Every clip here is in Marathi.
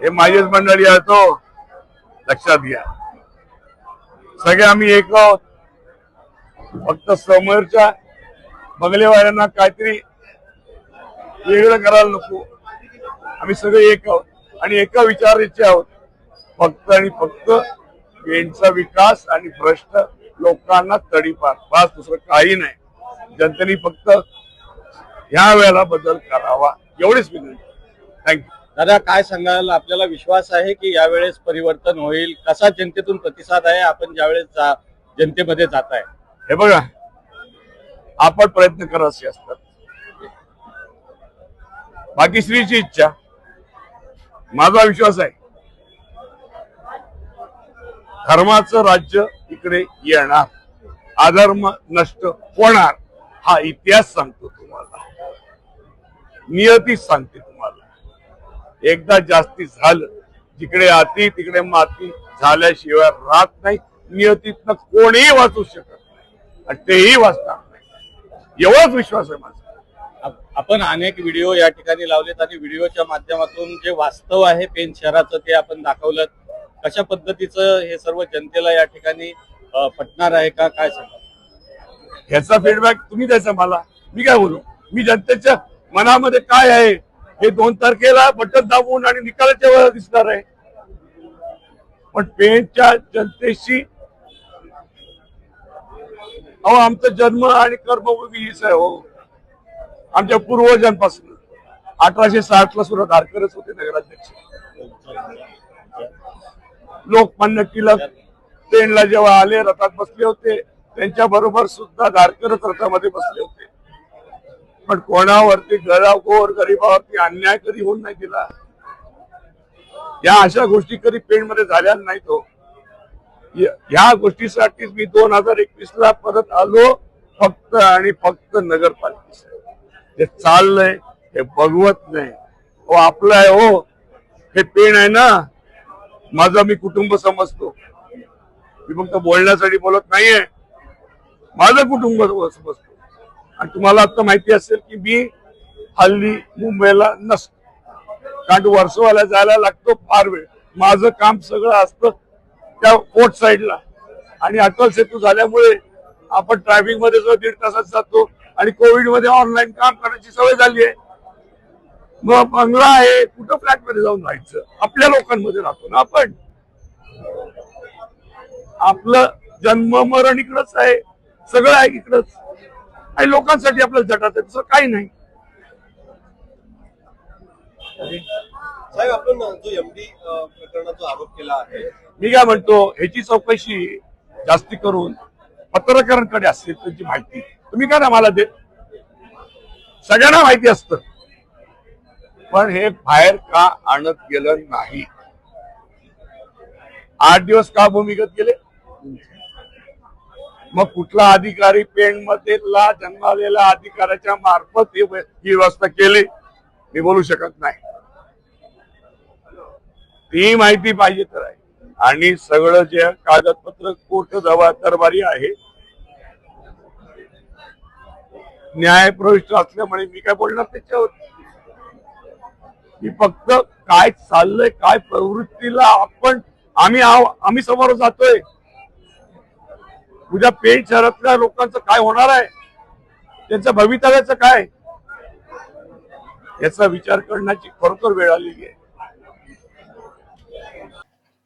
हे माझीच मंडळी आहे तो, लक्षात घ्या. सगळे आम्ही एक आहोत. फक्त समोरच्या बंगलेवाल्यांना काहीतरी वेगळं करायला नको. आम्ही सगळे एक आहोत आणि एका विचाराचे आहोत. फक्त आणि फक्त पेणचा विकास आणि भ्रष्ट लोकांना तडीपार, बस दुसरं काही नाही. जनतेने फक्त या वेळेला बदल करावा एवढीच विनंती. थँक्यू. दादा, काय सांगाल? आपल्याला विश्वास आहे की यावेळेस परिवर्तन होईल? कसा जनतेतून प्रतिसाद आहे आपण ज्यावेळेस जनतेमध्ये जात आहे? हे बघा, आपण प्रयत्न करत असे असतात, बाकी श्रीची इच्छा. माझा विश्वास आहे धर्माचं राज्य इकडे येणार, अधर्म नष्ट होणार. हा इतिहास सांगतो तुम्हाला, नियती सांगते तुम्हाला. एकदा जास्ती झालं, जिकडे अति तिकडे माती झाल्याशिवाय राहत नाही. नियतीतनं कोणीही वाचू शकत नाही आणि तेही वाचणार नाही, एवढाच विश्वास आहे माझा. आपण अनेक व्हिडिओ या ठिकाणी लावलेत आणि व्हिडिओच्या माध्यमातून जे वास्तव आहे पेण शहराचं ते आपण दाखवलं. कशा पद्धतीचं हे सर्व जनतेला या ठिकाणी पटणार आहे का, काय सांगा? ह्याचा फीडबॅक तुम्ही द्यायचा मला. मी काय बोलू? मी जनतेच्या मनामध्ये काय आहे हे 2 तारखेला बटन दाबून आणि निकालाच्या वेळेला दिसणार आहे. पण पेणच्या जनतेशी अहो आमचा जन्म आणि कर्मभूमी हीच आहे हो. आमच्या पूर्वजांपासून 1860 ला सुद्धा धारकरच होते नगराध्यक्ष. लोकमान्य टिळक पेणला जेव्हा आले, रथात बसले होते, त्यांच्या बरोबर सुद्धा धारकरच रथामध्ये बसले होते. पण कोणावरती गोर गरिबावरती अन्याय कधी होऊन नाही दिला. या अशा गोष्टी कधी पेणमध्ये झाल्या नाहीत हो. या गोष्टीसाठीच मी 2021 ला परत आलो, फक्त आणि फक्त नगरपालिकेसाठी. हे चाललंय हे बघवत नाही हो. आपलं आहे हो, हे पेण आहे ना, माझं मी कुटुंब समजतो. मी फक्त बोलण्यासाठी बोलत नाहीये, माझं कुटुंब समजतो. आणि तुम्हाला आता माहिती असेल की मी हल्ली मुंबईला नसतो, कारण वर्सोवाला जायला लागतो फार वेळ. माझं काम सगळं असतं त्या पोर्ट साईडला, आणि अटल सेतू झाल्यामुळे आपण ट्रॅफिक मध्ये 1.5 तासात जातो. आणि कोविड मध्ये ऑनलाईन काम करण्याची सवय झाली आहे. मग बंगला आहे, कुठं फ्लॅट मध्ये जाऊन राहायचं? आपल्या लोकांमध्ये राहतो ना आपण. आपलं जन्म मरण इकडच आहे, सगळं आहे इकडच, आणि लोकांसाठी आपल्याला झटात आहे, काही नाही. साहेब, आपण जो एमडी प्रकरणाचा आरोप केला आहे, मी काय म्हणतो, ह्याची चौकशी जास्ती करून पत्रकारांकडे असेल त्याची माहिती तुम्ही काय ना मला देत. सगळ्यांना माहिती असतं, पण हे बाहेर का आणत गेलं नाही? 8 दिवस का भूमिगत गेले? मग कुठला अधिकारी पेणमध्ये जन्मालेल्या अधिकाऱ्याच्या मार्फत ही व्यवस्था केली? मी बोलू शकत नाही. ती माहिती पाहिजे तर आहे. आणि सगळं जे कागदपत्र कोर्ट दरबारी आहे, न्यायप्रविष्ट असल्यामुळे मी काय बोलणार त्याच्यावर? मी फक्त काय चाललंय, काय प्रवृत्तीला आम्ही समोर जातोय, उद्या पेण शहरातल्या लोकांचं काय होणार आहे, त्यांचं भवितव्याचं काय, याचा विचार करण्याची खरोखर वेळ आलेली आहे.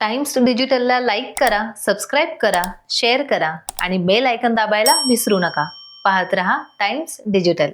टाइम्स डिजिटलला लाईक करा, सबस्क्राईब करा, शेअर करा आणि बेल आयकॉन दाबायला विसरू नका. पाहत रहा टाइम्स डिजिटल.